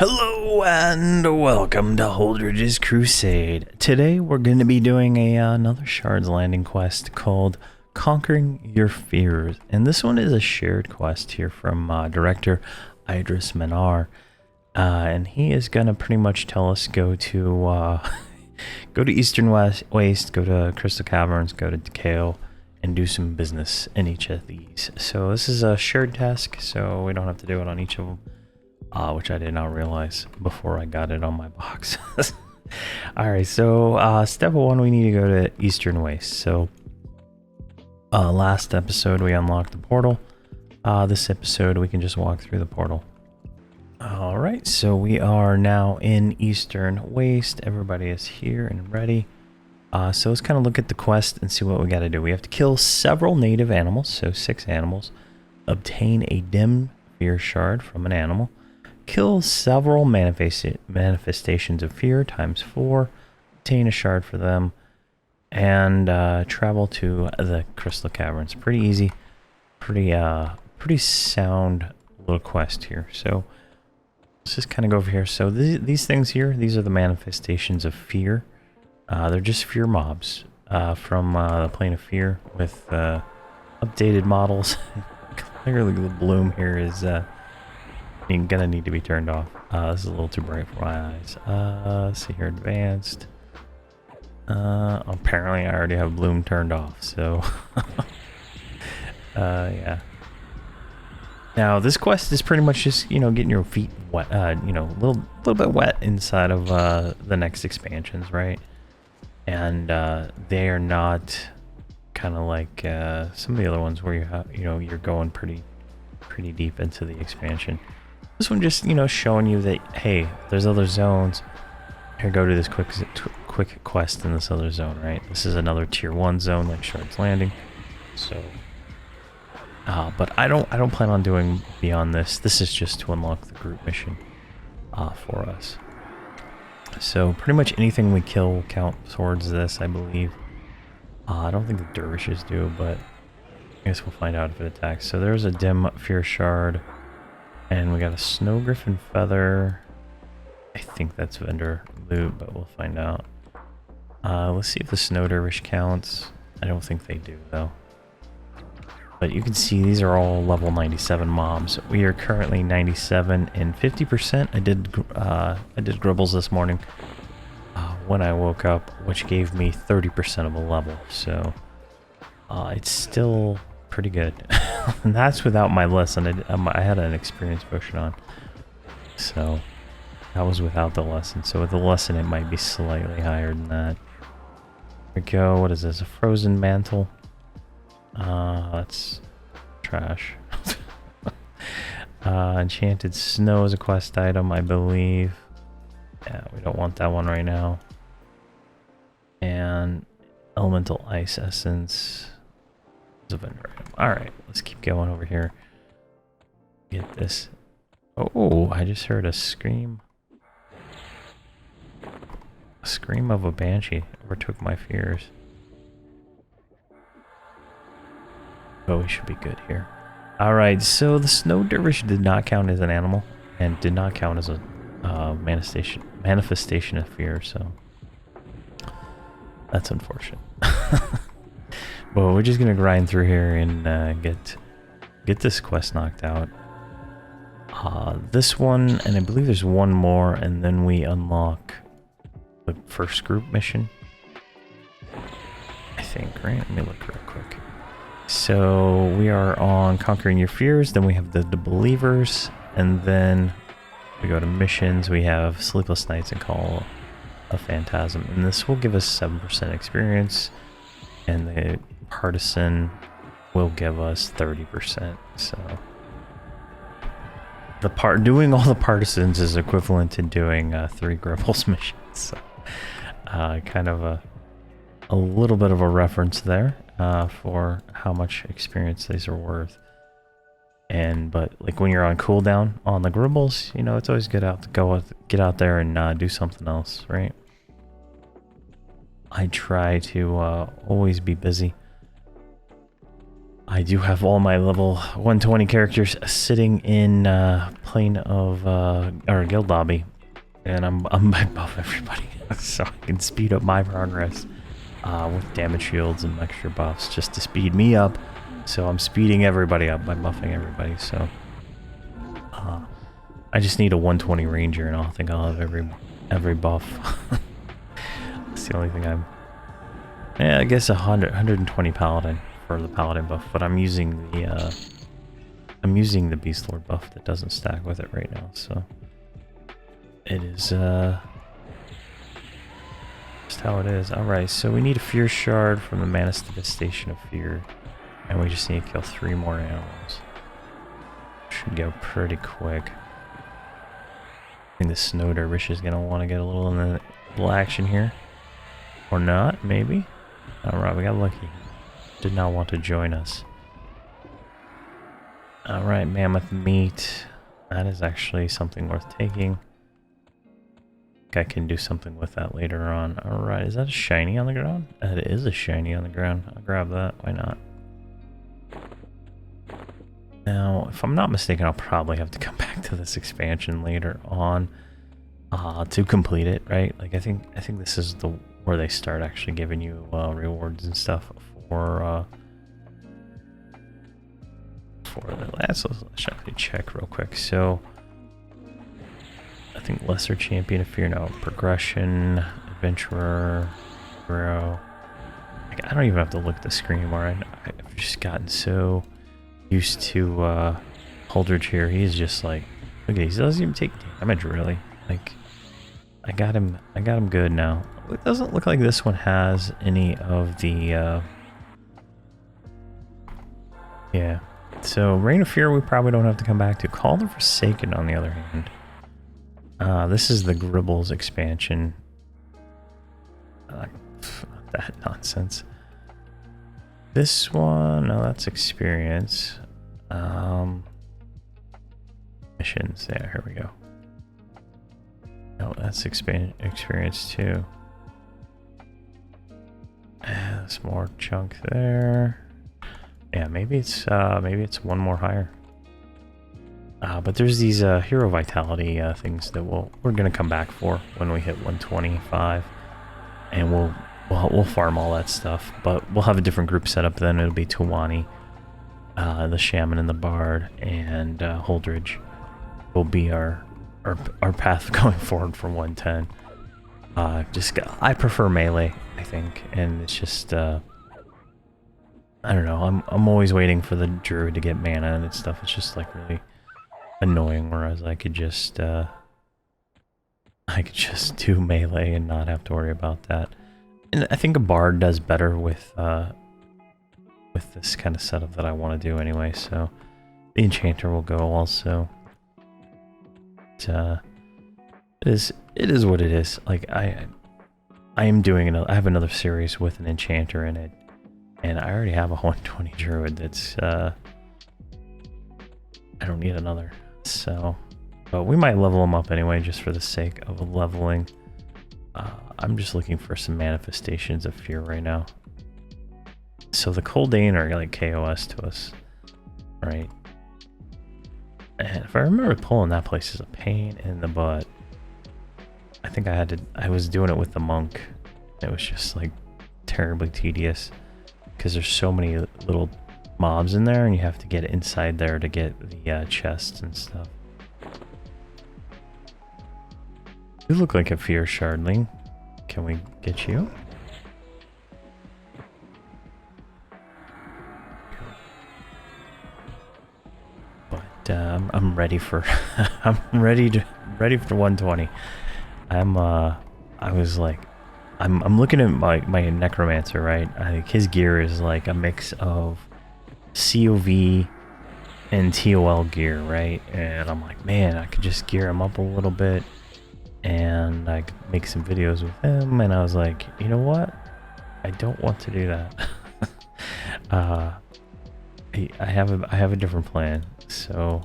Hello and welcome to Holdredge's Crusade. Today we're going to be doing another Shards Landing quest called Conquering Your Fears. And this one is a shared quest here from director Idris Manar. And he is going to pretty much tell us go to Eastern Waste, go to Crystal Caverns, go to Decale, and do some business in each of these. So this is a shared task, so we don't have to do it on each of them. Which I did not realize before I got it on my box. Alright, so step one, we need to go to Eastern Waste. So last episode we unlocked the portal. This episode we can just walk through the portal. Alright, so we are now in Eastern Waste. Everybody is here and ready. So let's kind of look at the quest and see what we got to do. We have to kill several native animals, so 6 animals. Obtain a dim fear shard from an animal. Kill several manifestations of fear times 4. Obtain a shard for them. And travel to the Crystal Caverns. Pretty easy. Pretty sound little quest here. So let's just kind of go over here. So these things here, these are the manifestations of fear. They're just fear mobs from the Plane of Fear with updated models. Clearly the bloom here is gonna need to be turned off. This is a little too bright for my eyes. Let's see here, advanced. Apparently I already have bloom turned off, so yeah. Now this quest is pretty much just, getting your feet wet, a little bit wet inside of the next expansions, right? And they are not kind of like some of the other ones where you have, you're going pretty deep into the expansion. This one just, showing you that, hey, there's other zones. Here, go to this quick quest in this other zone, right? This is another tier 1 zone like Shards Landing. So, but I don't plan on doing beyond this. This is just to unlock the group mission for us. So pretty much anything we kill will count towards this, I believe. I don't think the dervishes do, but I guess we'll find out if it attacks. So there's a dim fear shard. And we got a snow griffin feather. I think that's vendor loot, but we'll find out. Let's see if the snow dervish counts. I don't think they do, though. But you can see these are all level 97 mobs. We are currently 97 and 50%. I did gribbles this morning when I woke up, which gave me 30% of a level. So it's still pretty good. And that's without my lesson. I had an experience potion on, so that was without the lesson. So with the lesson it might be slightly higher than that. Here we go. What is this? A frozen mantle? That's trash. Enchanted snow is a quest item, I believe. Yeah, we don't want that one right now. And elemental ice essence. Alright, let's keep going over here. Get this. Oh, I just heard a scream. A scream of a banshee overtook my fears. But we should be good here. Alright, so the snow dervish did not count as an animal. And did not count as a manifestation of fear, so that's unfortunate. Well, we're just gonna grind through here and get this quest knocked out. This one, and I believe there's one more, and then we unlock the first group mission. I think, right? Let me look real quick. So we are on Conquering Your Fears, then we have the Believers, and then we go to missions. We have Sleepless Nights and Call a Phantasm, and this will give us 7% experience, and the Partisan will give us 30%. So doing all the partisans is equivalent to doing 3 Gribbles missions. So kind of a little bit of a reference there for how much experience these are worth. But like when you're on cooldown on the Gribbles, it's always good to get out there and do something else, right? I try to always be busy. I do have all my level 120 characters sitting in plane of or guild lobby, and I'm above everybody, so I can speed up my progress with damage shields and extra buffs just to speed me up. So I'm speeding everybody up by buffing everybody. So I just need a 120 ranger, and I think I'll have every buff. That's the only thing I'm. Yeah, I guess 120 paladin for the paladin buff, but I'm using the beast lord buff that doesn't stack with it right now. So it is just how it is. All right, so we need a fear shard from the manifestation of fear, and we just need to kill 3 more animals. Should go pretty quick. I think the snow dervish is gonna want to get a little action here, or not? Maybe. All right, we got lucky. Did not want to join us. All right, mammoth meat. That is actually something worth taking. I think I can do something with that later on. All right, is that a shiny on the ground? It is a shiny on the ground. I'll grab that. Why not? Now, if I'm not mistaken, I'll probably have to come back to this expansion later on to complete it, right? Like I think this is where they start actually giving you rewards and stuff for the last. Let's actually check real quick. So I think lesser champion of fear, no progression, adventurer, hero. Like, I don't even have to look at the screen anymore. I've just gotten so used to Holdredge here. He's just like, look at, he doesn't even take damage really. Like I got him good now. It doesn't look like this one has any of the yeah. So Reign of Fear we probably don't have to come back to. Call the Forsaken on the other hand. This is the Gribbles expansion. That nonsense. This one, no, that's experience. Missions, yeah, here we go. No, that's experience too. There's more chunk there. Yeah, maybe it's one more higher. But there's these hero vitality things that we're gonna come back for when we hit 125, and we'll farm all that stuff. But we'll have a different group set up then. It'll be Tuwani, the Shaman and the Bard, and Holdredge will be our path going forward from 110. I prefer melee, I think, and it's just I don't know. I'm always waiting for the druid to get mana and stuff. It's just like really annoying. Whereas I could just do melee and not have to worry about that. And I think a bard does better with this kind of setup that I want to do anyway. So the enchanter will go also. It is what it is. Like I am doing I have another series with an enchanter in it, and I already have a 120 druid. That's I don't need another. So, but we might level them up anyway, just for the sake of leveling. I'm just looking for some manifestations of fear right now. So the Coldane are like KOS to us, right? And if I remember, pulling that place is a pain in the butt. I think I was doing it with the monk. It was just like terribly tedious because there's so many little mobs in there, and you have to get inside there to get the chests and stuff. You look like a fear shardling. Can we get you? But I'm ready for I'm ready for 120. I was like, I'm looking at my necromancer, right? I think his gear is like a mix of COV and TOL gear, right? And I'm like, man, I could just gear him up a little bit and I could make some videos with him. And I was like, you know what? I don't want to do that. I have a different plan. So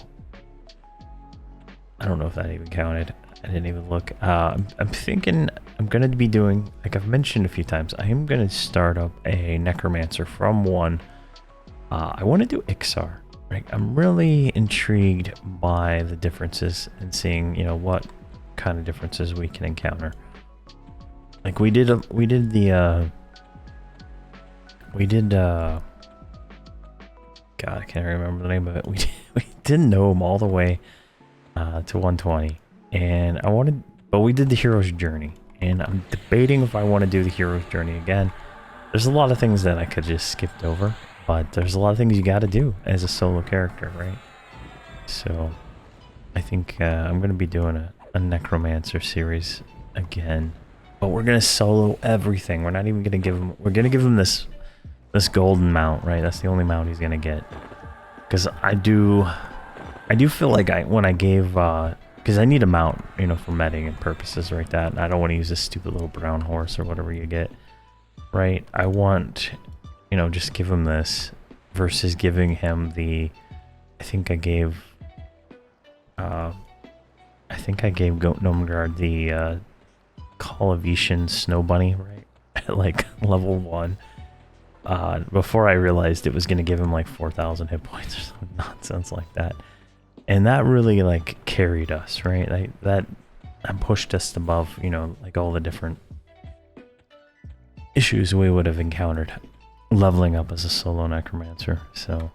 I don't know if that even counted. I didn't even look. I'm thinking I'm going to be doing, like I've mentioned a few times, I am going to start up a necromancer from 1 I want to do Ixar. Right? I'm really intrigued by the differences and seeing, you know, what kind of differences we can encounter. Like we did God, I can't remember the name of it. We didn't know him all the way to 120, and but we did the hero's journey, and I'm debating if I want to do the hero's journey again. There's a lot of things that I could just skipped over, but there's a lot of things you got to do as a solo character, right? So I think I'm gonna be doing a Necromancer series again, but we're gonna solo everything. We're not even gonna give him. We're gonna give him this golden mount, right? That's the only mount he's gonna get. Because I do feel like when I gave, because I need a mount, you know, for medding and purposes like that, and I don't want to use this stupid little brown horse or whatever you get, right? I want, you know, just give him this versus giving him the, I think I gave Gnomgard the Colivetian Snow Bunny, right? At like level 1. Before I realized it was going to give him like 4,000 hit points or some nonsense like that. And that really like carried us, right? Like that pushed us above, you know, like all the different issues we would have encountered leveling up as a solo necromancer. So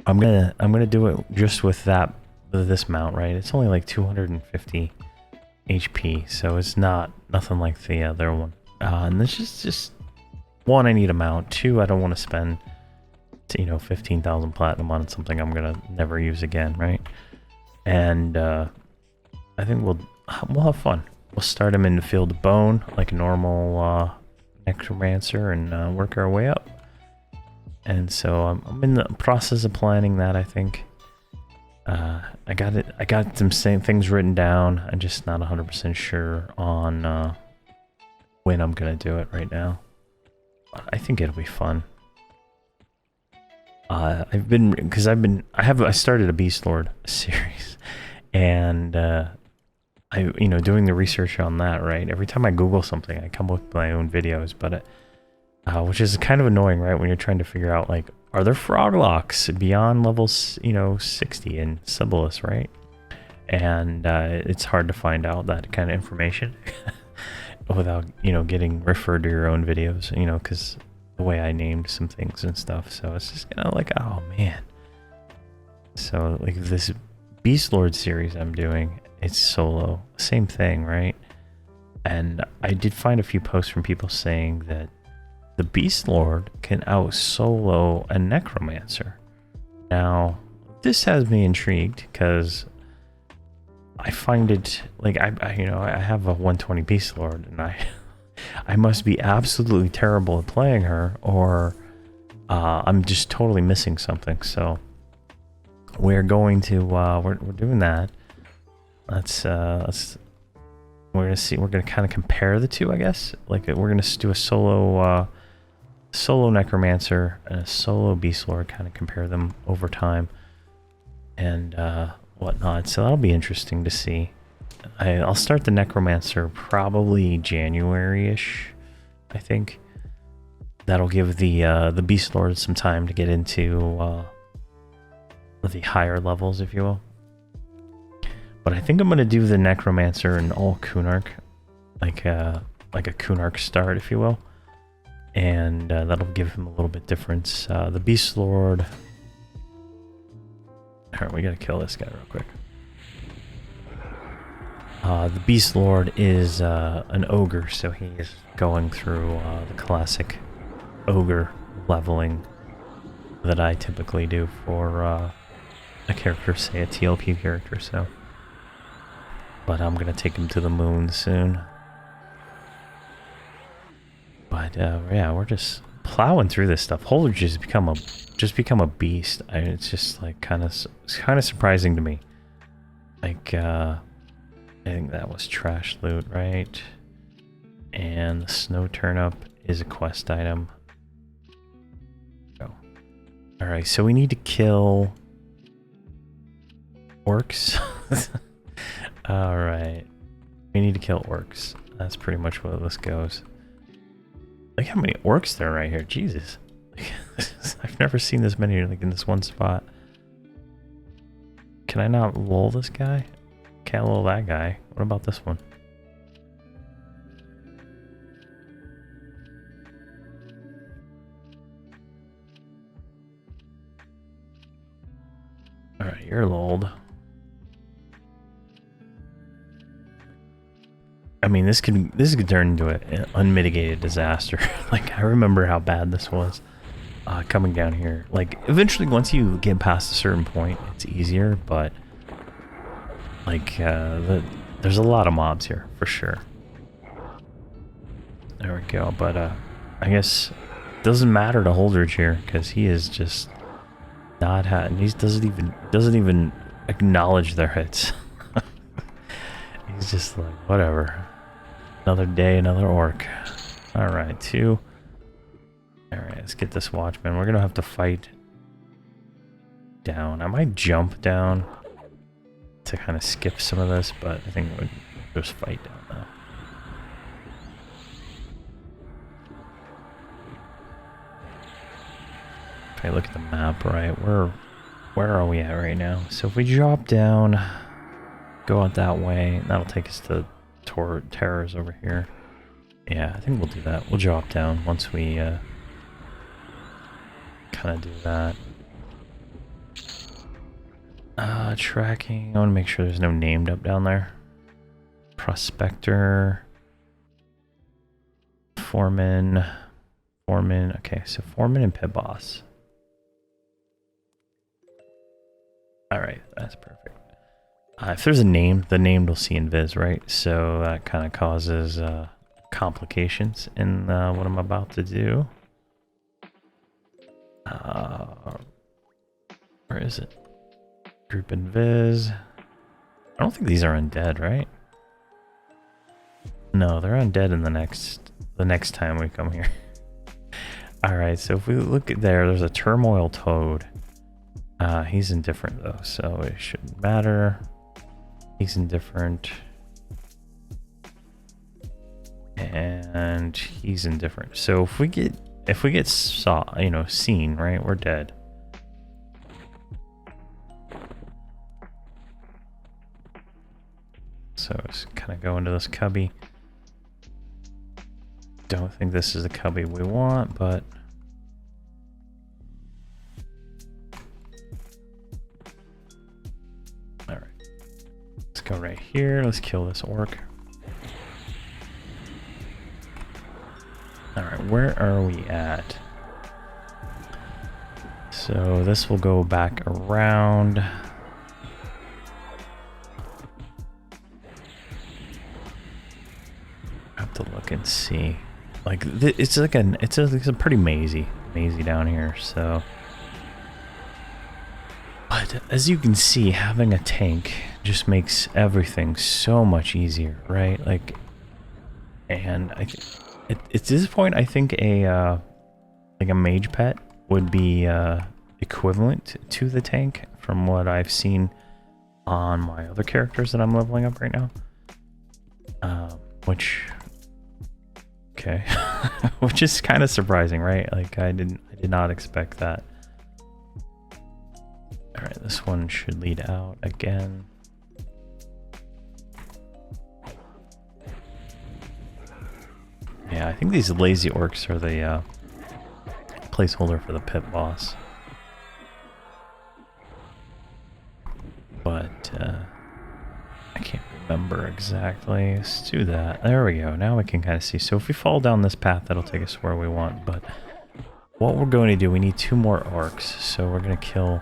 I'm gonna do it just with this mount, right? It's only like 250 HP, so it's nothing like the other one. And this is just one, I need a mount. 2, I don't want to spend, you know, 15,000 platinum on something I'm gonna never use again, right? And I think we'll have fun. We'll start him in the Field of Bone like a normal necromancer and work our way up. And so I'm in the process of planning that. I think I got some things written down. I'm just not 100% sure on when I'm gonna do it right now. I think it'll be fun. I started a Beast Lord series, and you know, doing the research on that, right? Every time I Google something, I come up with my own videos, but which is kind of annoying, right? When you're trying to figure out, like, are there froglocks beyond levels, you know, 60 in Sibyllus, right? And it's hard to find out that kind of information without, you know, getting referred to your own videos, you know, because the way I named some things and stuff. So it's just kind of like, oh man. So like this Beast Lord series I'm doing, it's solo, same thing, right? And I did find a few posts from people saying that the Beast Lord can out solo a Necromancer. Now, this has me intrigued because I find it like you know, I have a 120 Beast Lord, and I must be absolutely terrible at playing her, or I'm just totally missing something. So we're going to we're doing that. We're gonna see. We're gonna kind of compare the two, I guess. Like we're gonna do a solo Necromancer and a solo Beast Lord, kind of compare them over time and whatnot. So that'll be interesting to see. I'll start the Necromancer probably January-ish, I think. That'll give the Beast Lord some time to get into the higher levels, if you will. But I think I'm gonna do the Necromancer in all Kunark, like a Kunark start, if you will, and that'll give him a little bit difference. The Beast Lord. All right, we gotta kill this guy real quick. The Beast Lord is an ogre, so he is going through the classic ogre leveling that I typically do for a character, say a TLP character. So, but I'm gonna take him to the moon soon. But yeah, we're just plowing through this stuff. Holdredge has become a beast. It's just like kind of surprising to me. Like I think that was trash loot, right? And the snow turnip is a quest item. Go. All right, so we need to kill orcs. All right, we need to kill orcs. That's pretty much where this goes. Look how many orcs there are right here. Jesus. I've never seen this many like in this one spot. Can I not lull this guy? Can't lull that guy. What about this one? Alright, you're lulled. I mean, this could turn into an unmitigated disaster. Like, I remember how bad this was coming down here. Like, eventually, once you get past a certain point, it's easier, but like, there's a lot of mobs here for sure. There we go. But I guess it doesn't matter to Holdredge here because he is just not he doesn't even acknowledge their hits. He's just like, whatever. Another day, another orc. Alright, 2. Alright, let's get this watchman. We're gonna have to fight down. I might jump down to kind of skip some of this, but I think we'll just fight down now. If I look at the map, right, where are we at right now? So if we drop down, go out that way, that'll take us to Terrors over here. Yeah, I think we'll do that. We'll drop down once we kind of do that. Tracking. I want to make sure there's no named up down there. Prospector. Foreman. Okay, so Foreman and Pit Boss. Alright, that's perfect. If there's a name, the name will see invis, right? So that kind of causes complications in what I'm about to do. Where is it? Group invis. I don't think these are undead, right? No, they're undead in the next time we come here. Alright, so if we look at there's a Turmoil Toad. He's indifferent though, so it shouldn't matter. He's indifferent. And he's indifferent. So if we get seen, right, we're dead. So let's kind of go into this cubby. Don't think this is the cubby we want, but alright. Let's go right here. Let's kill this orc. Alright, where are we at? So this will go back around. I have to look and see. Like it's a pretty mazy down here, so. But as you can see, having a tank just makes everything so much easier, right? Like, and at this point, I think a mage pet would be equivalent to the tank from what I've seen on my other characters that I'm leveling up right now. Okay, which is kind of surprising, right? Like I did not expect that. All right, this one should lead out again. Yeah, I think these lazy orcs are the placeholder for the pit boss. But I can't remember exactly. Let's do that. There we go. Now we can kind of see. So if we fall down this path, that'll take us where we want. But what we're going to do, we need 2 more orcs. So we're going to kill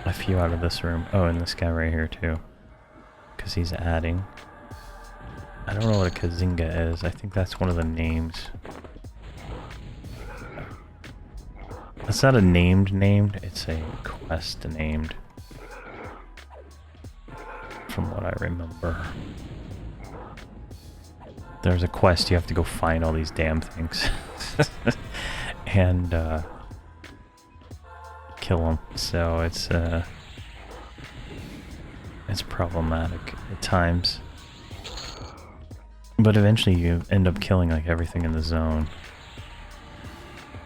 a few out of this room. Oh, and this guy right here too. Because he's adding. I don't know what a Kazinga is. I think that's one of the names. It's not a named. It's a quest named. From what I remember. There's a quest, you have to go find all these damn things. And kill them. So it's problematic at times. But eventually you end up killing like everything in the zone.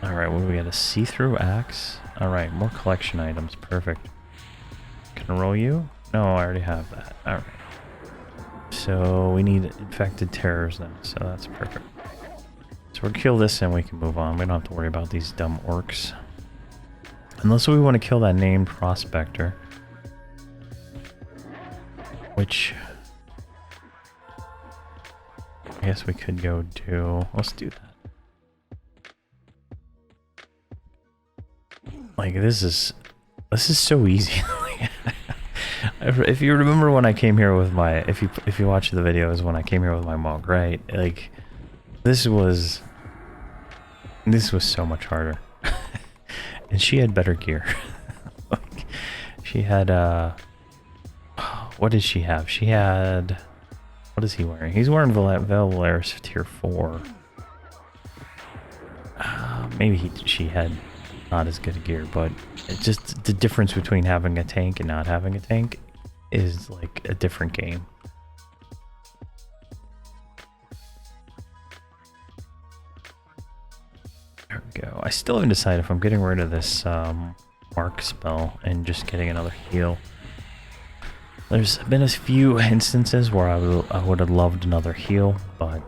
Alright, what do we got? A see-through axe? Alright, more collection items. Perfect. Can I roll you? No, I already have that. Alright. So we need infected terrors then, so that's perfect. So we'll kill this and we can move on. We don't have to worry about these dumb orcs. Unless we want to kill that named prospector. Which... I guess we could go do... Let's do that. Like, this is so easy. If you remember when I came here with my... If you watch the videos when I came here with my monk, right? Like, this was so much harder. And she had better gear. Like, she had, what did she have? She had... What is he wearing? He's wearing Valvolaris tier 4. Maybe she had not as good a gear, but it's just the difference between having a tank and not having a tank is like a different game. There we go. I still haven't decided if I'm getting rid of this mark spell and just getting another heal. There's been a few instances where I would have loved another heal, but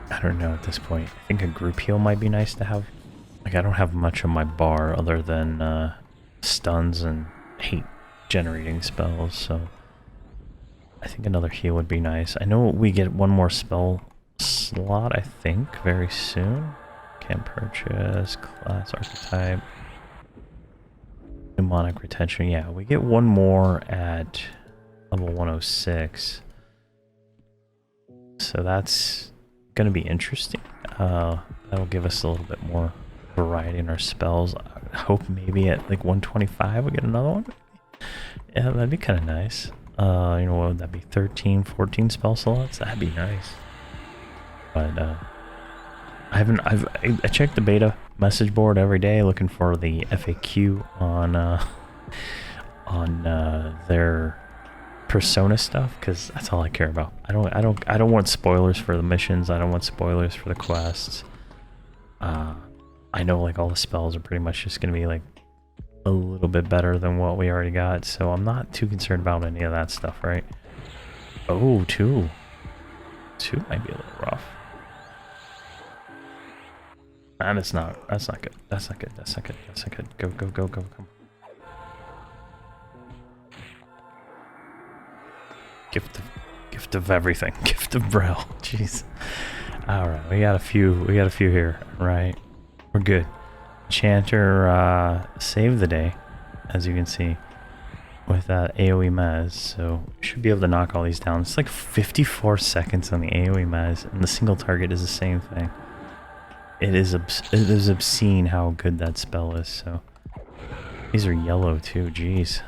I don't know at this point. I think a group heal might be nice to have. Like, I don't have much on my bar other than stuns and hate generating spells, so I think another heal would be nice. I know we get one more spell slot, I think, very soon. Can purchase, class, archetype, demonic retention. Yeah, we get one more at level 106. So that's going to be interesting. That'll give us a little bit more variety in our spells. I hope maybe at like 125 we get another one. Yeah, that'd be kind of nice. You know, what would that be? 13, 14 spell slots? That'd be nice. But I check the beta message board every day looking for the FAQ on their Persona stuff, because that's all I care about. I don't want spoilers for the missions. I don't want spoilers for the quests. I know like all the spells are pretty much just gonna be like a little bit better than what we already got, so I'm not too concerned about any of that stuff, right? Oh, two might be a little rough. And that's not good. That's not good. That's not good. That's not good. Go. Come. Gift of everything. Gift of Braille. Jeez. All right, we got a few here. Right, we're good. Enchanter saved the day, as you can see, with that AoE mez. So we should be able to knock all these down. It's like 54 seconds on the AoE mez, and the single target is the same thing. It is obscene how good that spell is. So these are yellow too. Jeez.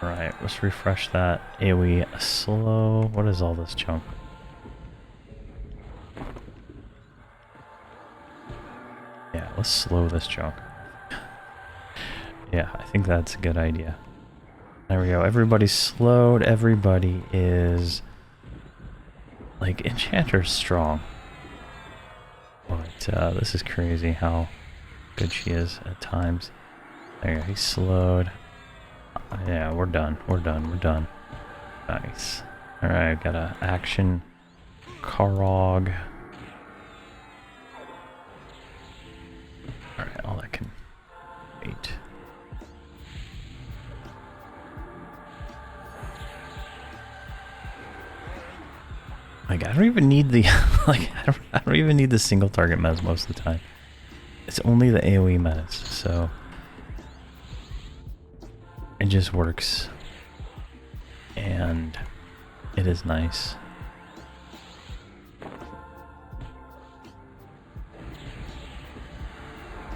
All right, let's refresh that. AoE slow. What is all this junk? Yeah, let's slow this junk. Yeah, I think that's a good idea. There we go. Everybody's slowed. Everybody is like Enchanter's strong. But this is crazy how good she is at times. There you go. He's slowed. Yeah, we're done. We're done. Nice. Alright, got a action Karog. Alright, all that can wait. Like, I don't even need the like I don't even need the single target mez most of the time. It's only the AoE mez, so it just works. And it is nice.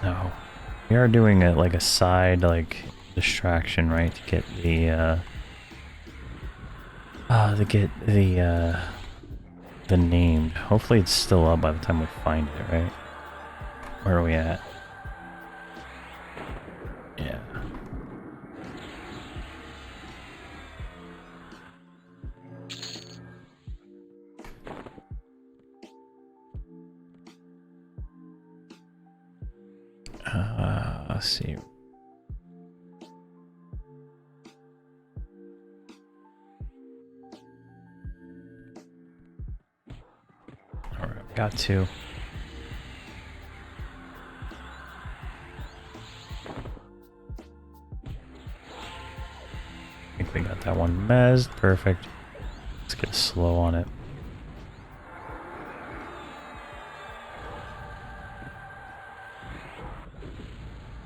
No. We are doing it like a side like distraction, right? To get the named. Hopefully it's still up by the time we find it, right? Where are we at? Yeah. Let's see. Alright, got two. I think we got that one mezzed. Perfect. Let's get slow on it.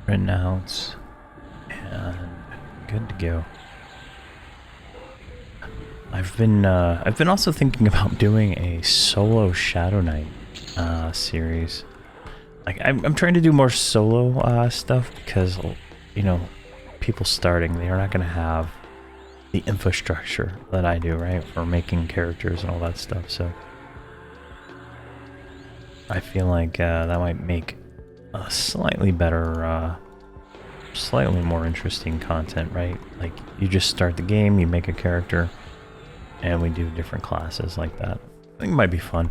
Renounce. And good to go. I've been also thinking about doing a solo Shadow Knight series. Like I'm trying to do more solo stuff because, you know, people starting, they're not gonna have the infrastructure that I do, right, for making characters and all that stuff. So I feel like that might make a slightly better, slightly more interesting content, right? Like you just start the game, you make a character, and we do different classes like that. I think it might be fun.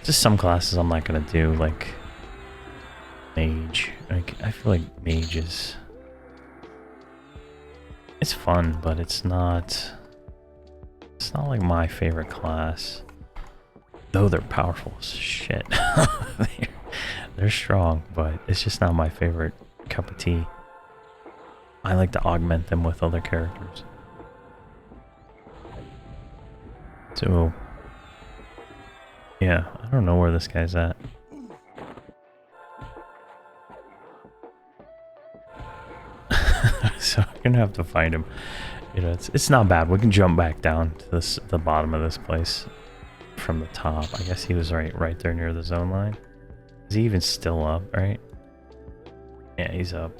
Just some classes I'm not gonna do, like mage. Like I feel like mage is, it's fun, but it's not like my favorite class. Though they're powerful as shit. They're strong, but it's just not my favorite cup of tea. I like to augment them with other characters. So, yeah, I don't know where this guy's at. So I'm gonna have to find him. You know, it's not bad. We can jump back down to the bottom of this place from the top. I guess he was right there near the zone line. Is he even still up, right? Yeah, he's up.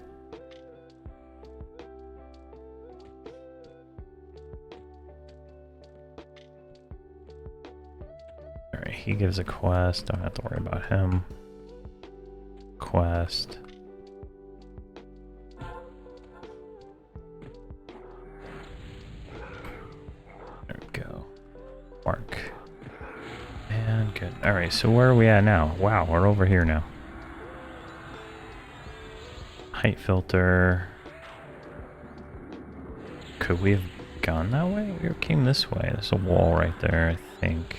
Alright, he gives a quest. Don't have to worry about him. Quest. There we go. Mark. And good. Alright, so where are we at now? Wow, we're over here now. Height filter. Could we have gone that way? We came this way. There's a wall right there, I think.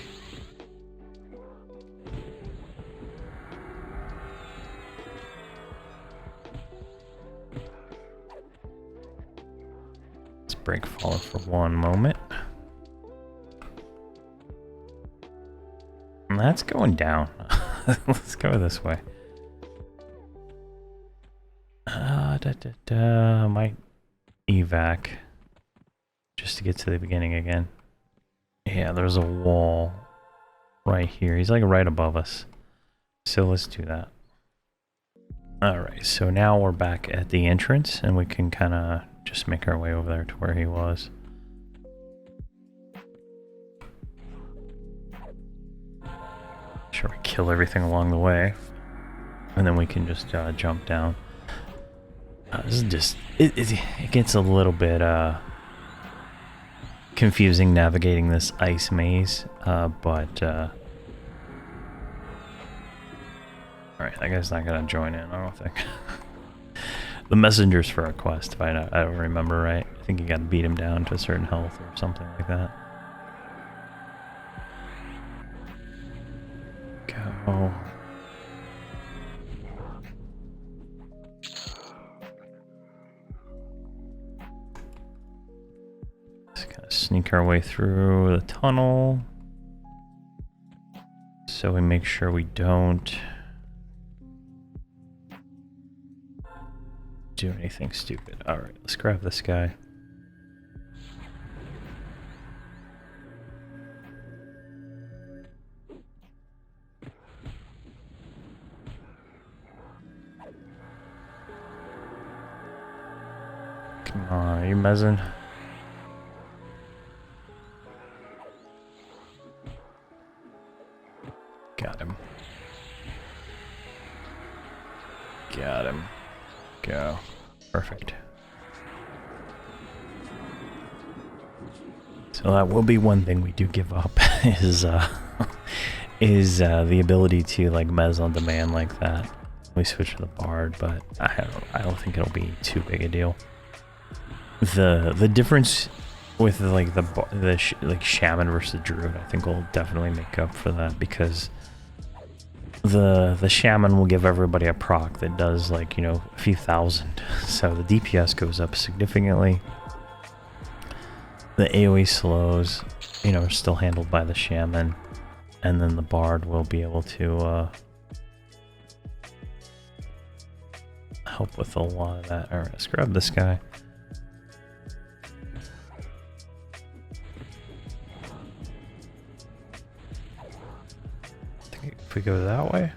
Let's break follow for one moment. And that's going down. Let's go this way. Might evac just to get to the beginning again. Yeah, there's a wall right here. He's like right above us. So let's do that. Alright, so now we're back at the entrance and we can kind of just make our way over there to where he was. Sure, we kill everything along the way. And then we can just jump down. This is just, it gets a little bit confusing navigating this ice maze, but alright, that guy's not gonna join in, I don't think. The messenger's for a quest, if I don't remember right. I think you gotta beat him down to a certain health or something like that. Go. Sneak our way through the tunnel so we make sure we don't do anything stupid. Alright, let's grab this guy. Come on, are you mezzing? Got him. Got him. Go. Perfect. So that will be one thing we do give up is the ability to like mez on demand like that. We switch to the Bard, but I don't think it'll be too big a deal. The difference with like like Shaman versus Druid, I think will definitely make up for that, because the Shaman will give everybody a proc that does like, you know, a few thousand, so the DPS goes up significantly. The AoE slows, you know, are still handled by the Shaman, and then the Bard will be able to help with a lot of that. Alright, let's grab this guy. If we go that way.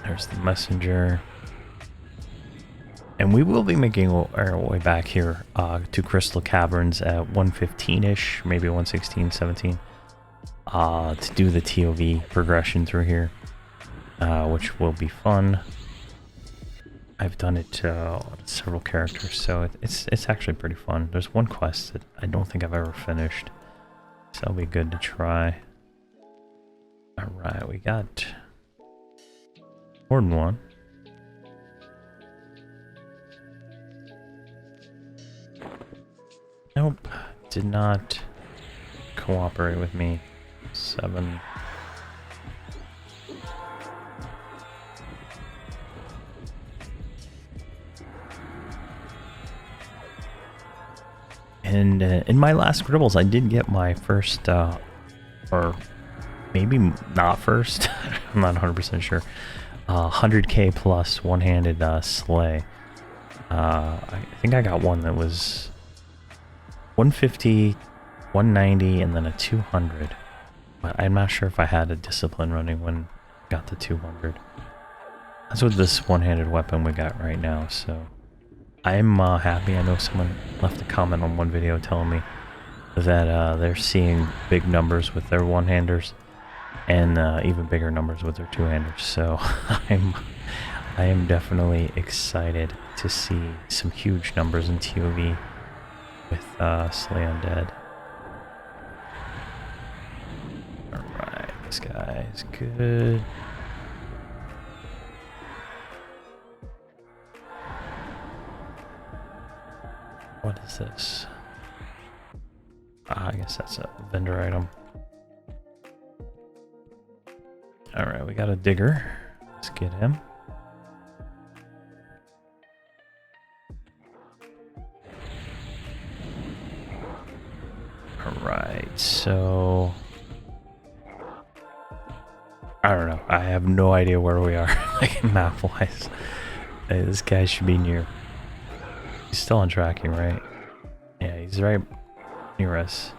There's the messenger. And we will be making our way back here to Crystal Caverns at 115-ish, maybe 116, 17, to do the TOV progression through here, which will be fun. I've done it on several characters, so it's actually pretty fun. There's one quest that I don't think I've ever finished, so it'll be good to try. Alright, we got more than one. Nope, did not cooperate with me. 7. And in my last Gribbles, I did get my first, or maybe not first, I'm not 100% sure, 100k plus one-handed sleigh. I think I got one that was 150, 190, and then a 200. But I'm not sure if I had a discipline running when I got the 200. That's with this one-handed weapon we got right now, so I'm happy. I know someone left a comment on one video telling me that they're seeing big numbers with their one-handers and even bigger numbers with their two-handers. So I am definitely excited to see some huge numbers in TOV with Slay Undead. Alright, this guy is good. What is this? I guess that's a vendor item. Alright, we got a digger. Let's get him. Alright, so I don't know. I have no idea where we are, like map-wise. Hey, this guy should be near. He's still on tracking, right? Yeah, he's right near us.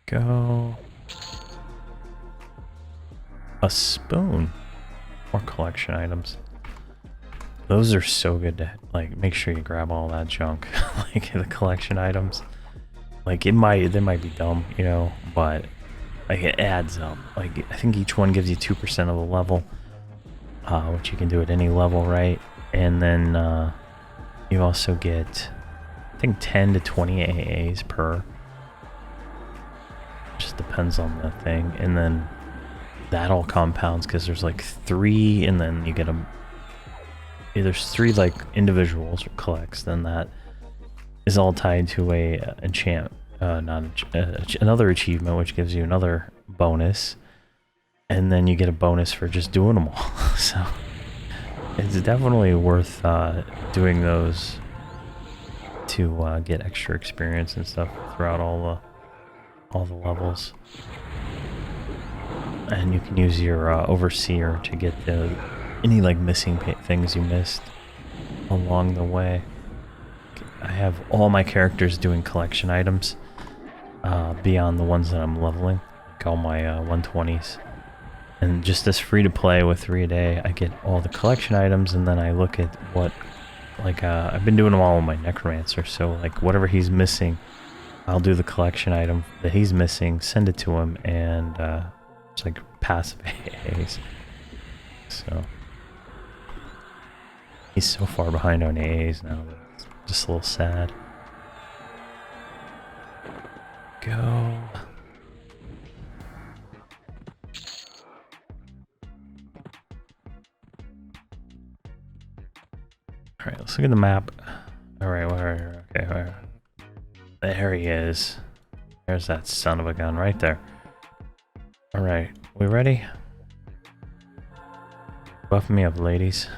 Go. A spoon. More collection items. Those are so good to, like, make sure you grab all that junk. Like, the collection items. Like, they might be dumb, you know, but like, it adds up. Like, I think each one gives you 2% of the level, which you can do at any level, right? And then you also get, I think, 10 to 20 AAs per. Just depends on the thing. And then that all compounds because there's like 3, and then you get them. There's 3 like individuals or collects. Then that is all tied to a enchant. Another achievement, which gives you another bonus, and then you get a bonus for just doing them all. So it's definitely worth doing those to get extra experience and stuff throughout all the levels. And you can use your overseer to get any like missing things you missed along the way. I have all my characters doing collection items beyond the ones that I'm leveling, like all my 120s. And just as free to play with 3 a day, I get all the collection items, and then I look at what, like, I've been doing them all with my necromancer, so like whatever he's missing, I'll do the collection item that he's missing, send it to him, and it's like passive AAs. So He's so far behind on AAs now. It's just a little sad. Go. Alright, let's look at the map. Alright, okay, where? There he is. There's that son of a gun right there. Alright, we ready? Buff me up, ladies.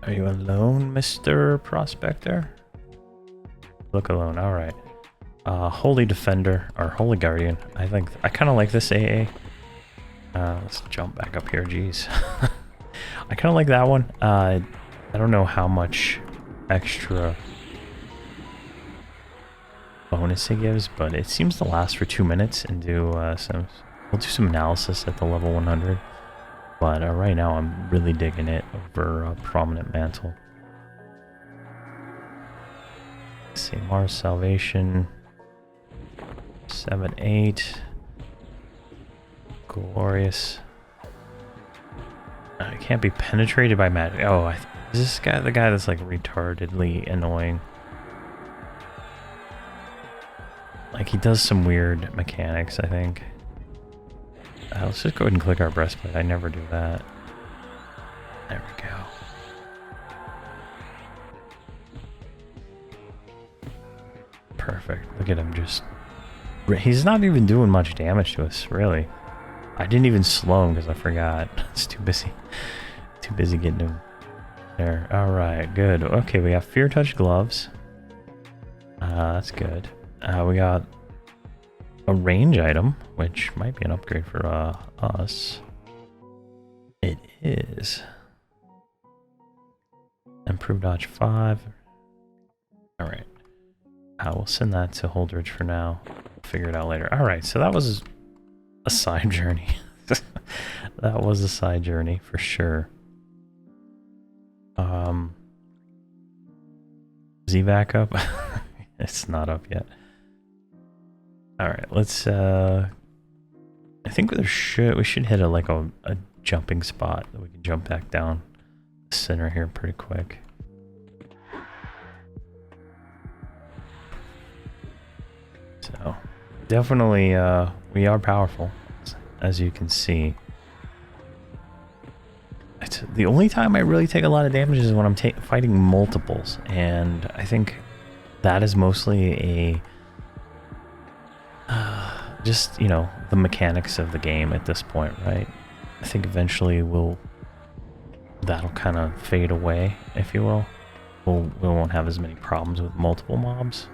Are you alone, Mr. Prospector? Look alone, alright. Holy Defender, or Holy Guardian. I kind of like this AA. Let's jump back up here, jeez. I kind of like that one. I don't know how much extra bonus it gives, but it seems to last for 2 minutes and do we'll do some analysis at the level 100. But right now I'm really digging it over Prominent Mantle. Let's see, Mars Salvation 7-8. Glorious. It can't be penetrated by magic. Oh, is this guy the guy that's like retardedly annoying? Like he does some weird mechanics, I think. Let's just go ahead and click our breastplate. I never do that. There we go. Perfect. Look at him just... He's not even doing much damage to us, really. I didn't even slow him because I forgot. It's too busy. Too busy getting him there. Alright, good. Okay, we got Fear Touch gloves. That's good. We got a range item, which might be an upgrade for us. It is. Improved dodge 5. Alright. We'll send that to Holdredge for now. Figure it out later. Alright, so that was a side journey. That was a side journey for sure. Z-Vac up? It's not up yet. Alright, let's I think we should hit a jumping spot that we can jump back down the center here pretty quick. So definitely we are powerful, as you can see. It's the only time I really take a lot of damage is when I'm fighting multiples, and I think that is mostly just, you know, the mechanics of the game at this point, right? I think eventually that'll kind of fade away, if you will. We won't have as many problems with multiple mobs,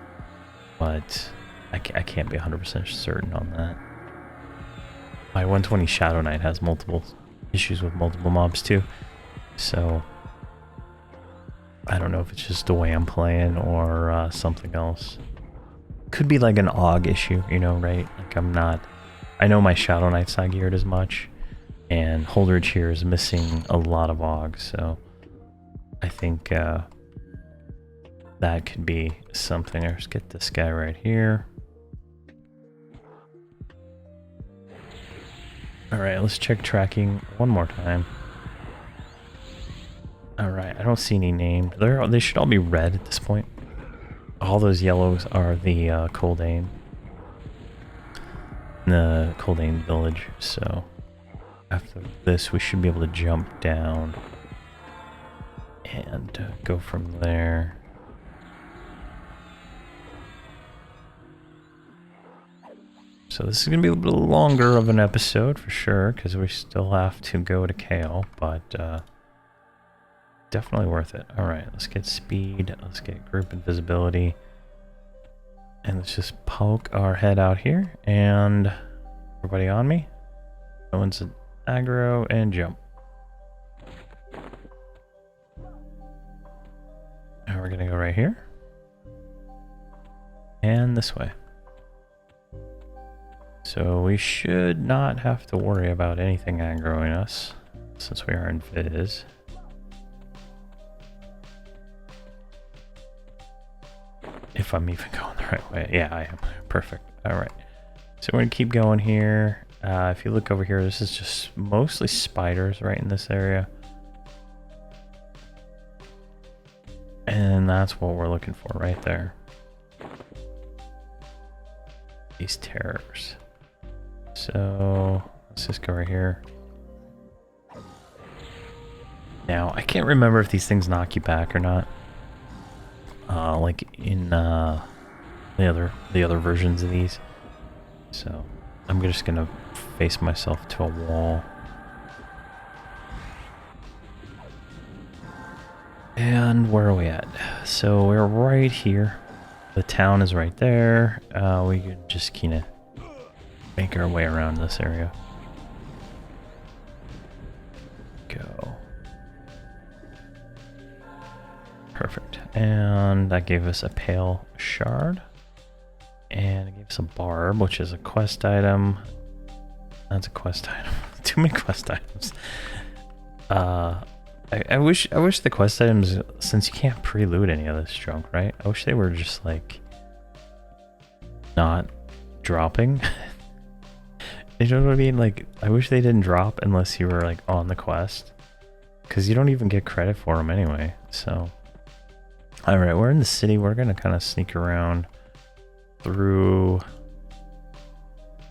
but I can't be 100% certain on that. My 120 Shadow Knight has multiple issues with multiple mobs too, so I don't know if it's just the way I'm playing or something else. Could be like an AUG issue, you know, right? Like I know my Shadow Knight's not geared as much, and Holdredge here is missing a lot of AUGs, so I think that could be something. Let's get this guy right here. Alright, let's check tracking one more time. Alright, I don't see any named. They should all be red at this point. All those yellows are the Coldane. The Coldane village, so after this we should be able to jump down and go from there. So this is going to be a little longer of an episode for sure, because we still have to go to KO, but definitely worth it. Alright, let's get speed, let's get group invisibility, and let's just poke our head out here, and everybody on me. No one's aggro, and jump. And we're going to go right here, and this way. So we should not have to worry about anything aggroing us, since we are in Viz. If I'm even going the right way. Yeah, I am. Perfect. Alright. So we're going to keep going here. If you look over here, this is just mostly spiders right in this area. And that's what we're looking for right there. These terrors. So let's just go right here. Now, I can't remember if these things knock you back or not. Like in the other versions of these. So I'm just gonna face myself to a wall. And where are we at? So we're right here. The town is right there. We can just kind of make our way around this area. Go. Perfect. And that gave us a pale shard. And it gave us a barb, which is a quest item. That's a quest item. Too many quest items. I wish the quest items, since you can't pre-loot any of this junk, right? I wish they were just like not dropping. You know what I mean? Like, I wish they didn't drop unless you were like on the quest, because you don't even get credit for them anyway. So, all right, we're in the city. We're gonna kind of sneak around through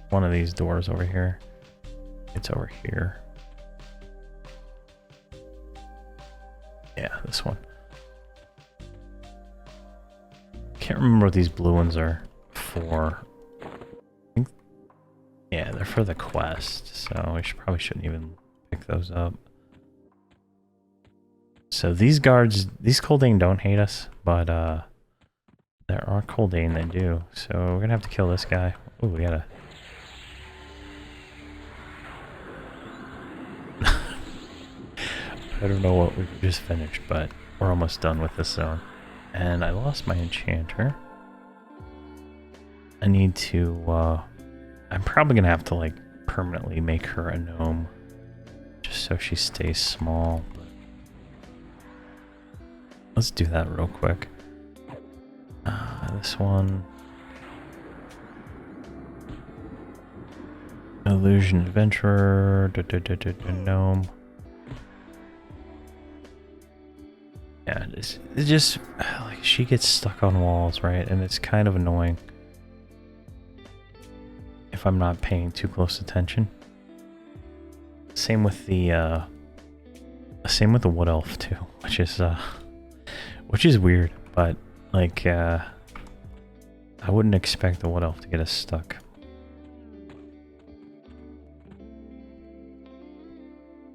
one of these doors over here. It's over here. Yeah, this one. Can't remember what these blue ones are for. I think, yeah, they're for the quest, so we probably shouldn't even pick those up. So these guards, these Coldane don't hate us, but there are Coldane that do. So we're gonna have to kill this guy. Ooh, we gotta. I don't know what we just finished, but we're almost done with this zone. And I lost my enchanter. I need to, I'm probably gonna have to like permanently make her a gnome, just so she stays small. But let's do that real quick. This one. Illusion Adventurer, gnome. Yeah, it's just like she gets stuck on walls, right? And it's kind of annoying if I'm not paying too close attention. Same with the wood elf too, which is weird, but like I wouldn't expect the wood elf to get us stuck.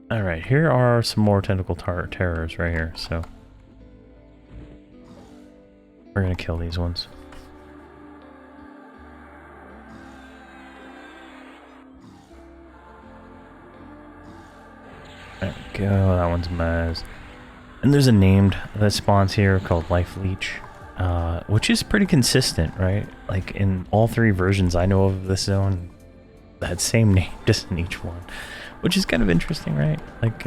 All right, here are some more tentacle terrors right here. So. We're gonna kill these ones. There we go, that one's Maz. And there's a named that spawns here called Life Leech, which is pretty consistent, right? Like in all three versions I know of this zone, that same name just in each one, which is kind of interesting, right? Like,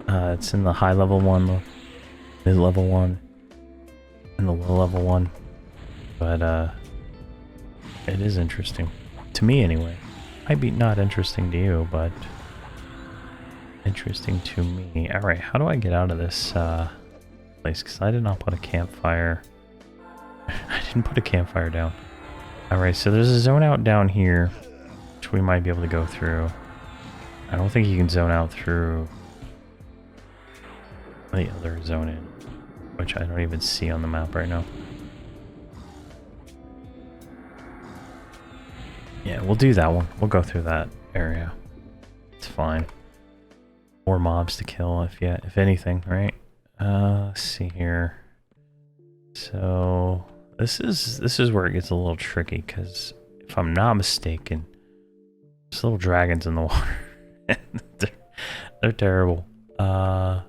it's in the high level one, the mid level one, and the low level one, but it is interesting to me anyway. Might be not interesting to you, but interesting to me. All right, how do I get out of this place? Because I did not put a campfire. I didn't put a campfire down. All right, so there's a zone out down here, which we might be able to go through. I don't think you can zone out through the other zone in, which I don't even see on the map right now. Yeah, we'll do that one. We'll go through that area. It's fine. More mobs to kill, if anything, right? Let's see here. So this is where it gets a little tricky, because if I'm not mistaken, there's little dragons in the water. they're terrible. And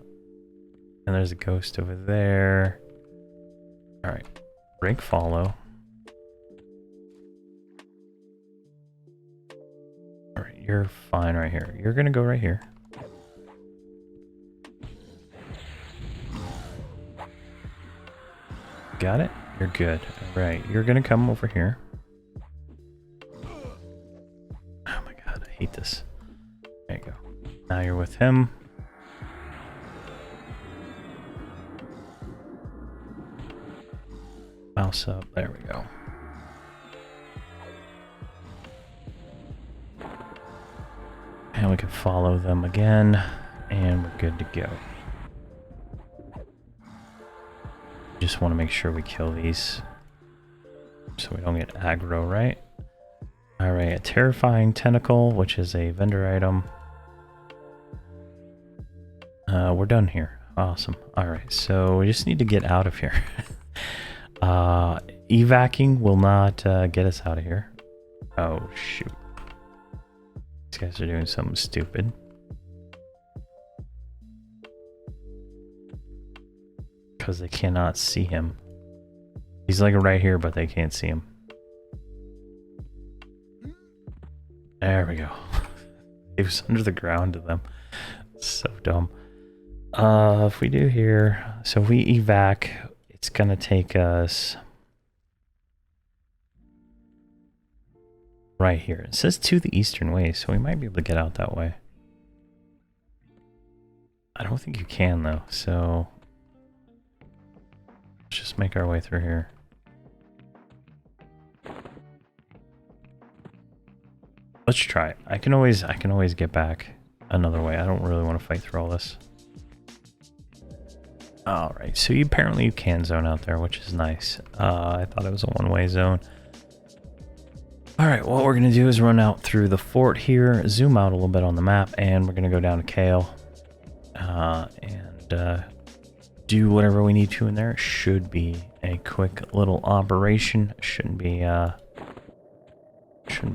there's a ghost over there. All right, break follow. All right, you're fine right here. You're gonna go right here. Got it? You're good. All right, you're gonna come over here. Now you're with him. Mouse up. There we go. And we can follow them again, and we're good to go. Just want to make sure we kill these so we don't get aggro, right? Alright, a terrifying tentacle, which is a vendor item. We're done here. Awesome. Alright, so we just need to get out of here. Evacing will not get us out of here. Oh, shoot. These guys are doing something stupid. Because they cannot see him. He's like right here, but they can't see him. There we go. He was under the ground to them. So dumb. If we do here, so if we evac, it's gonna take us right here. It says to the eastern way, so we might be able to get out that way. I don't think you can though, so let's just make our way through here. Let's try it. I can always get back another way. I don't really want to fight through all this. Alright, so apparently you can zone out there, which is nice. I thought it was a one-way zone. Alright, what we're going to do is run out through the fort here, zoom out a little bit on the map, and we're going to go down to Kale. And do whatever we need to in there. It should be a quick little operation. Shouldn't be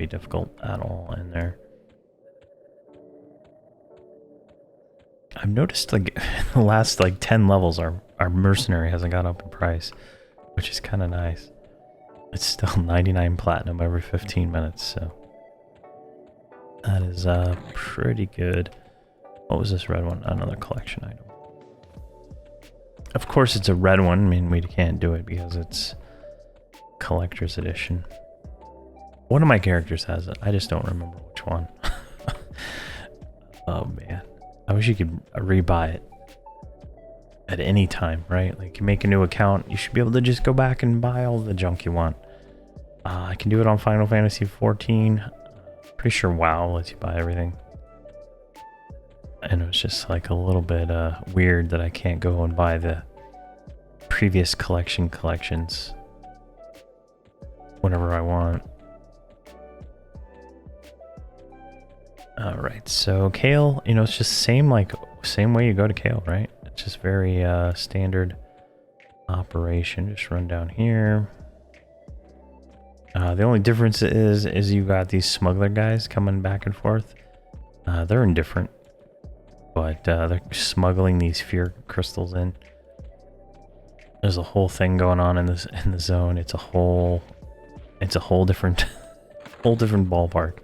difficult at all in there. I've noticed like in the last like 10 levels our mercenary hasn't gone up in price, which is kind of nice. It's still 99 platinum every 15 minutes, so that is pretty good. What was this red one? Another collection item. Of course it's a red one. I mean, we can't do it because it's collector's edition. One of my characters has it. I just don't remember which one. Oh man. I wish you could rebuy it at any time, right? Like you make a new account, you should be able to just go back and buy all the junk you want. I can do it on Final Fantasy 14. Pretty sure WoW lets you buy everything. And it was just like a little bit weird that I can't go and buy the previous collections whenever I want. Alright, so Kale, you know, it's just same way you go to Kale, right? It's just very standard operation. Just run down here. The only difference is you got these smuggler guys coming back and forth. They're indifferent, but they're smuggling these fear crystals in. There's a whole thing going on in the zone. It's a whole different ballpark.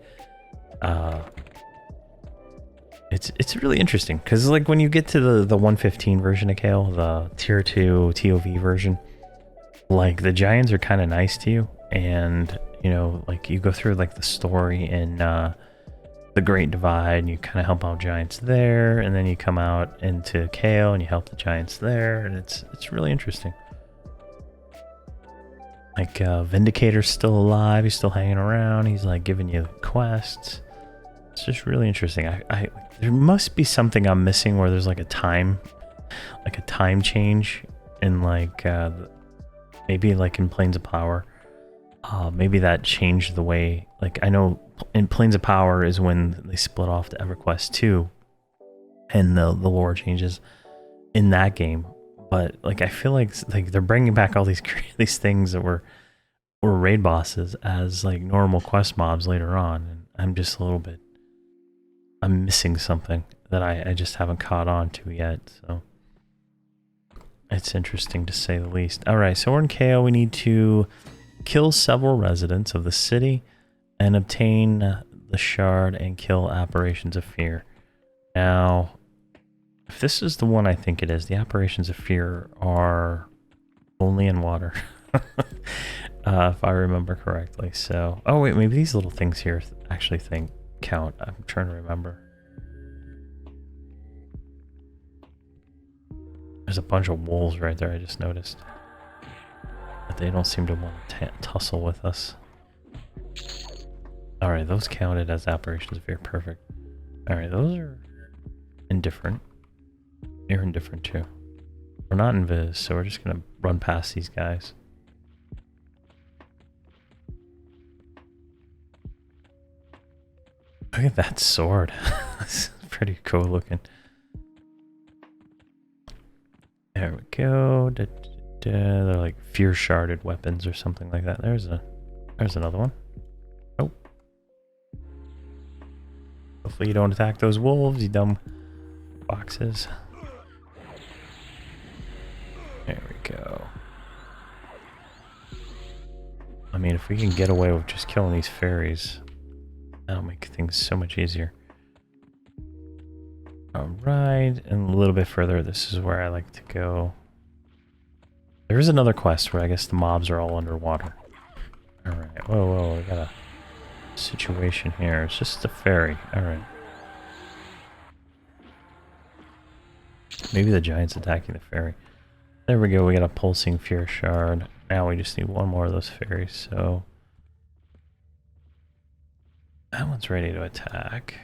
It's really interesting because like when you get to the 115 version of Kale, the tier 2 TOV version, like the giants are kind of nice to you, and you know, like you go through like the story in the Great Divide and you kind of help out giants there, and then you come out into Kale and you help the giants there, and it's really interesting. Like Vindicator's still alive, he's still hanging around, he's like giving you quests. It's just really interesting. There must be something I'm missing where there's like a time change in like maybe like in Plains of Power. Maybe that changed the way, like I know in Plains of Power is when they split off to Everquest 2 and the lore changes in that game. But like I feel like they're bringing back all these things that were raid bosses as like normal quest mobs later on, and I'm just a little bit, I'm missing something that I just haven't caught on to yet, so it's interesting to say the least. Alright, so we're in Kale. We need to kill several residents of the city and obtain the shard and kill apparitions of fear. Now, if this is the one I think it is, the apparitions of fear are only in water. If I remember correctly. So, oh wait, maybe these little things here actually count. I'm trying to remember. there's a bunch of wolves right there, I just noticed. But they don't seem to want to tussle with us. Alright, those counted as apparitions. Very perfect. Alright, those are indifferent. You're indifferent too. We're not invis, so we're just gonna run past these guys. Look at that sword. It's pretty cool looking. There we go. They're like fear sharded weapons or something like that. There's another one. Oh. Hopefully you don't attack those wolves, you dumb boxes. There we go. I mean, if we can get away with just killing these fairies, that'll make things so much easier. Alright, and a little bit further, this is where I like to go. There is another quest where I guess the mobs are all underwater. Alright, whoa, we got a situation here. It's just a ferry. Alright. Maybe the giant's attacking the ferry. There we go, we got a pulsing fear shard. Now we just need one more of those fairies, so... that one's ready to attack.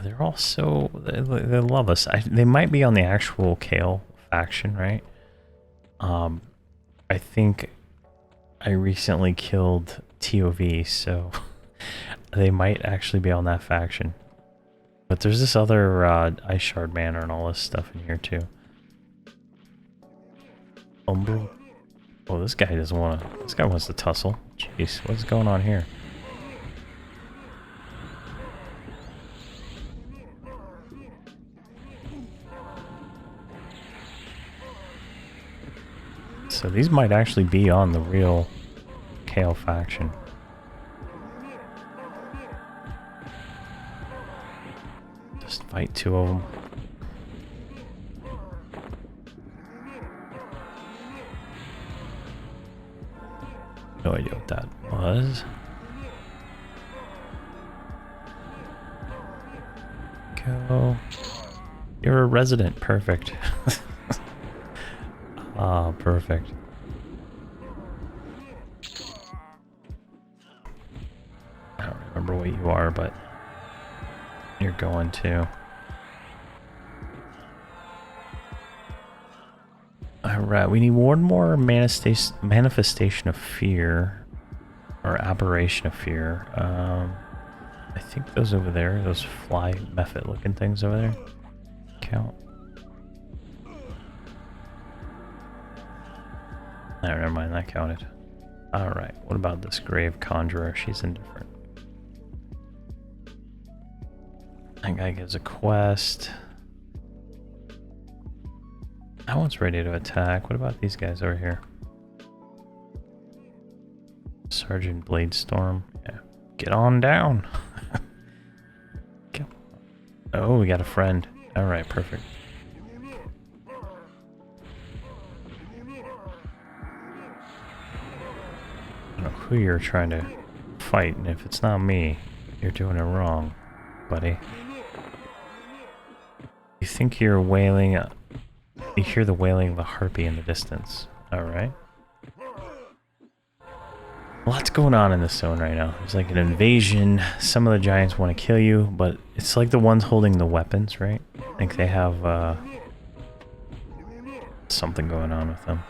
They're all so... they love us. They might be on the actual Kale faction, right? I think I recently killed TOV, so they might actually be on that faction. But there's this other Ice Shard Manor and all this stuff in here too. Umbral. Oh, this guy doesn't want to... this guy wants to tussle. Jeez, what's going on here? So these might actually be on the real Kale faction. Just fight two of them. No idea what that was. Go. You're a resident. Perfect. Ah, perfect. I don't remember what you are, but you're going to. Alright, we need one more manifestation of fear, or aberration of fear. I think those over there, those fly method looking things over there, count. Oh, never mind, that counted. Alright, what about this Grave Conjurer? She's indifferent. That guy gives a quest. That one's ready to attack. What about these guys over here? Sergeant Bladestorm. Yeah. Get on down. Oh, we got a friend. Alright, perfect. I don't know who you're trying to fight, and if it's not me, you're doing it wrong, buddy. You think you're wailing... you hear the wailing of a harpy in the distance. Alright. Lots going on in this zone right now. There's like an invasion. Some of the giants want to kill you, but it's like the ones holding the weapons, right? I think they have something going on with them.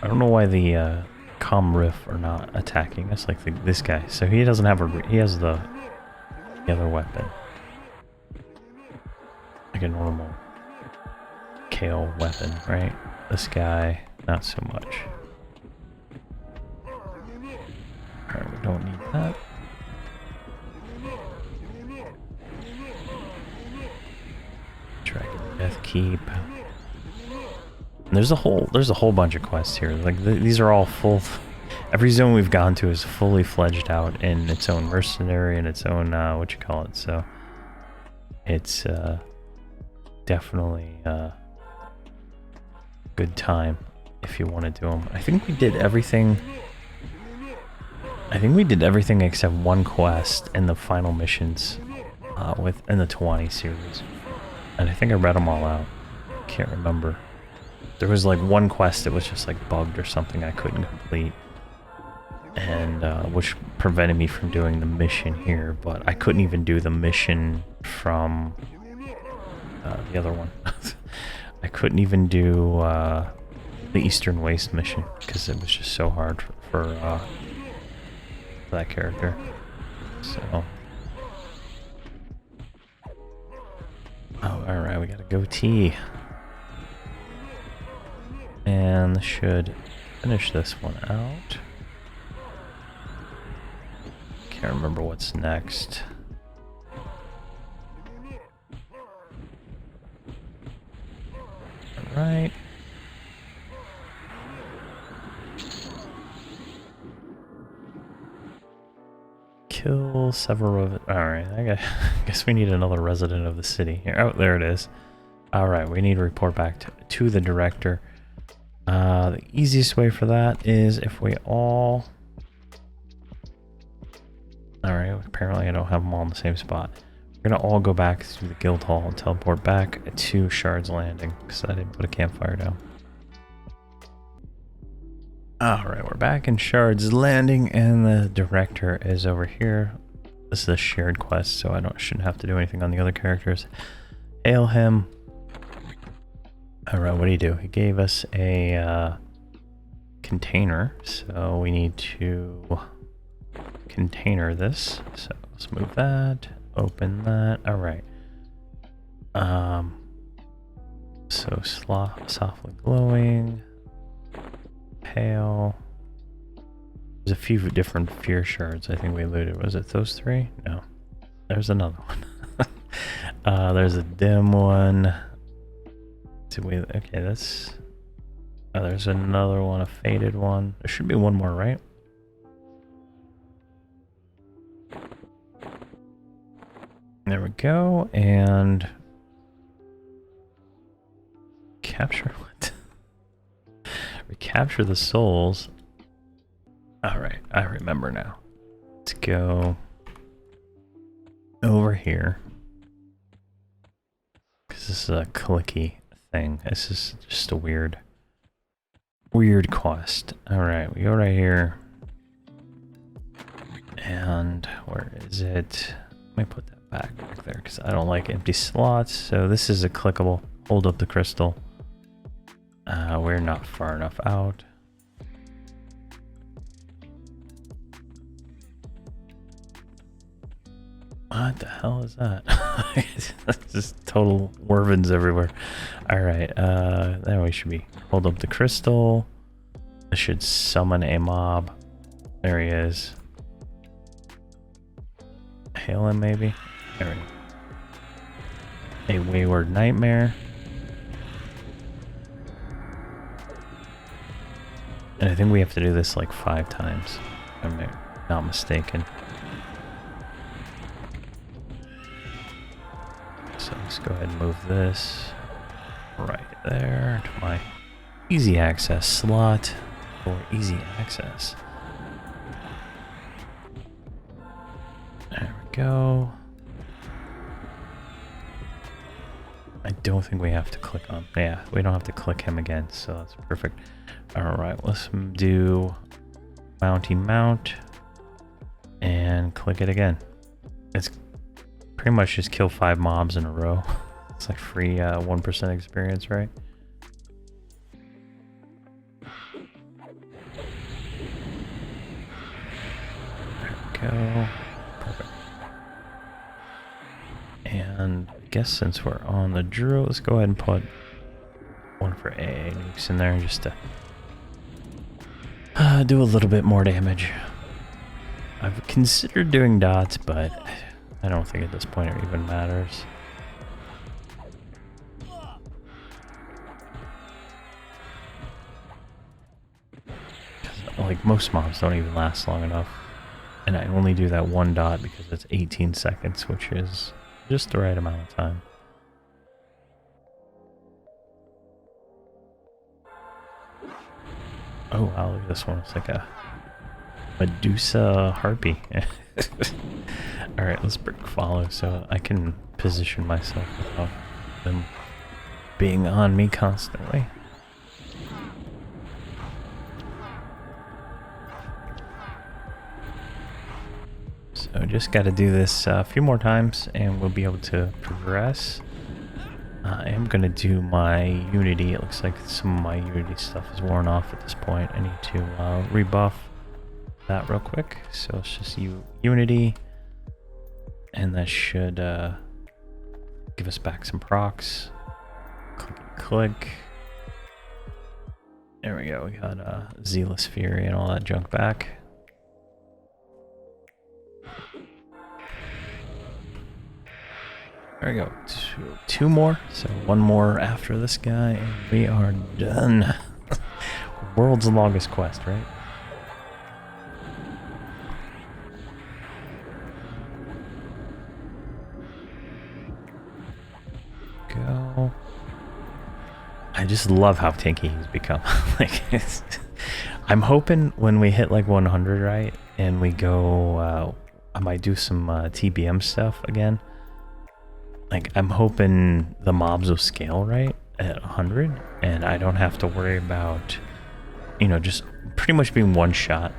I don't know why the Com Riff are not attacking us like this guy. So he doesn't have a... he has the other weapon. Like a normal Kale weapon, right? This guy, not so much. Alright, we don't need that. Dragon Death Keep. And there's a whole bunch of quests here. Like these are all full. Every zone we've gone to is fully fledged out in its own mercenary and its own what you call it. So it's definitely good time if you want to do them. I think we did everything. I think we did everything except one quest in the final missions in the 20 series. And I think I read them all out. Can't remember. There was like one quest that was just like bugged or something I couldn't complete. And which prevented me from doing the mission here, but I couldn't even do the mission from the other one. I couldn't even do the Eastern Waste mission because it was just so hard for that character. So, oh, all right, we got a goatee, and this should finish this one out. Can't remember what's next. All right. Kill several of it. Alright, I guess we need another resident of the city here. Oh, there it is. Alright, we need to report back to the director. The easiest way for that is if we all... Alright, apparently I don't have them all in the same spot. We're gonna all go back through the guild hall and teleport back to Shard's Landing, because I didn't put a campfire down. Alright, we're back in Shard's Landing, and the director is over here. This is a shared quest, so I shouldn't have to do anything on the other characters. Hail him. Alright, what do you do? He gave us a container, so we need to container this. So let's move that, open that. Alright. So softly glowing. Pale. There's a few different fear shards I think we looted. Was it those three? No. There's another one. There's a dim one. Did we... Okay, that's... Oh, there's another one, a faded one. There should be one more, right? There we go, and... Capture what? Recapture the souls. Alright, I remember now. Let's go over here. Because this is a clicky thing. This is just a weird quest. Alright, we go right here. And where is it? Let me put that back there because I don't like empty slots. So this is a clickable. Hold up the crystal. We're not far enough out. What the hell is that? Just total wervins everywhere. Alright, then we should be. Hold up the crystal. This should summon a mob. There he is. Hail him, maybe? There we go. A wayward nightmare. And I think we have to do this like 5 times, if I'm not mistaken. So let's go ahead and move this right there to my easy access slot for easy access. There we go. I don't think we have to click on... Yeah, we don't have to click him again, so that's perfect. Alright, let's do Mounty Mount and click it again. It's pretty much just kill 5 mobs in a row. It's like free 1% experience, right? There we go. Perfect. And I guess since we're on the drill, let's go ahead and put one for AA nukes in there just to do a little bit more damage. I've considered doing dots, but I don't think at this point it even matters. Like, most mobs don't even last long enough. And I only do that one dot because it's 18 seconds, which is just the right amount of time. Oh wow, look at this one. It's like a Medusa harpy. Alright, let's brick follow so I can position myself without them being on me constantly. So just got to do this a few more times and we'll be able to progress. I am going to do my Unity. It looks like some of my Unity stuff is worn off at this point. I need to rebuff that real quick. So it's just Unity. And that should give us back some procs. Click. There we go. We got Zealous Fury and all that junk back. There we go. Two more. So one more after this guy, and we are done. World's longest quest, right? Go. I just love how tanky he's become. Like, I'm hoping when we hit like 100, right, and we go, I might do some TBM stuff again. Like, I'm hoping the mobs will scale right at 100, and I don't have to worry about, you know, just pretty much being one shot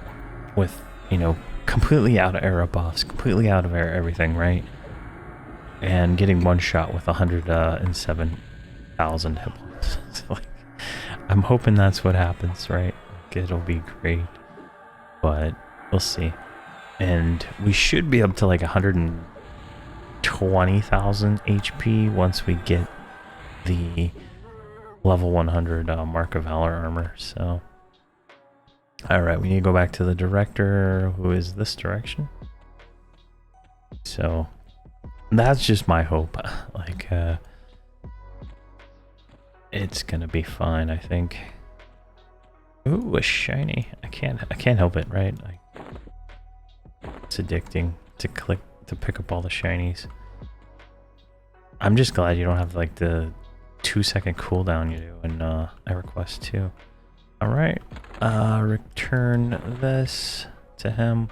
with, you know, completely out of air buffs, completely out of air everything, right? And getting one shot with 107,000 hit points. So, like, I'm hoping that's what happens, right? Like, it'll be great, but we'll see. And we should be up to like 120,000 HP once we get the level 100 Mark of Valor armor. So, alright, we need to go back to the director, who is this direction. So, that's just my hope. Like, it's gonna be fine, I think. Ooh, a shiny. I can't help it, right? Like, it's addicting to click to pick up all the shinies. I'm just glad you don't have like the 2-second cooldown you do in Everquest 2. Alright, return this to him.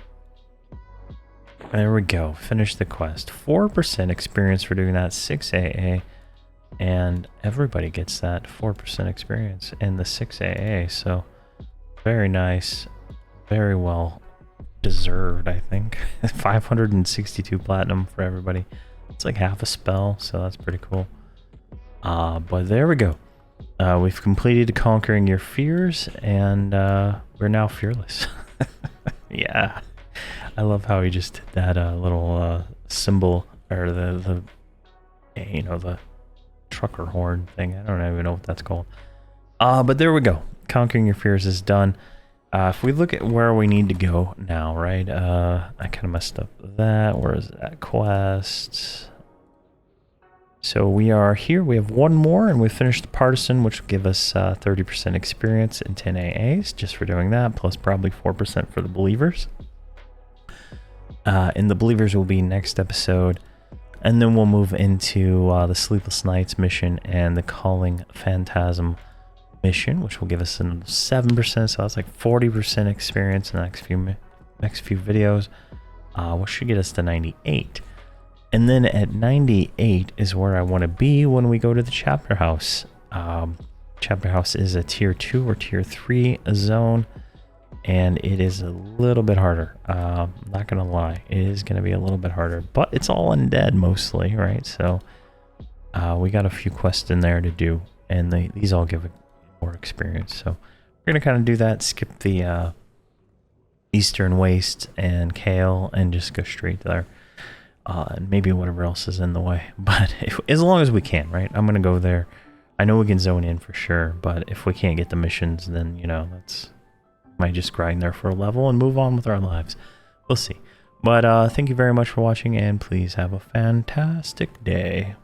There we go, finish the quest. 4% experience for doing that, 6 AA, and everybody gets that 4% experience in the 6 AA, so very nice, very well deserved, I think. 562 platinum for everybody. It's like half a spell, so that's pretty cool. But there we go. We've completed Conquering Your Fears, and we're now fearless. Yeah. I love how he just did that little symbol, or the you know, the trucker horn thing. I don't even know what that's called. But there we go. Conquering Your Fears is done. If we look at where we need to go now, right? I kind of messed up that. Where is that quest? So we are here. We have one more, and we finished the Partisan, which will give us 30% experience and 10 AAs just for doing that, plus probably 4% for the Believers. And the Believers will be next episode. And then we'll move into the Sleepless Nights mission and the Calling Phantasm mission, which will give us another 7%. So that's like 40% experience in the next few videos, which should get us to 98. And then at 98 is where I want to be when we go to the Chapter House. Chapter House is a tier 2 or tier 3 zone, and it is a little bit harder. Not gonna lie, it is gonna be a little bit harder, but it's all undead mostly, right? So we got a few quests in there to do, and these all give more experience. So we're gonna kind of do that, skip the Eastern Waste and Kale, and just go straight there. And maybe whatever else is in the way, but as long as we can, right? I'm gonna go there. I know we can zone in for sure, but if we can't get the missions, then, you know, might just grind there for a level and move on with our lives. We'll see. But thank you very much for watching, and please have a fantastic day.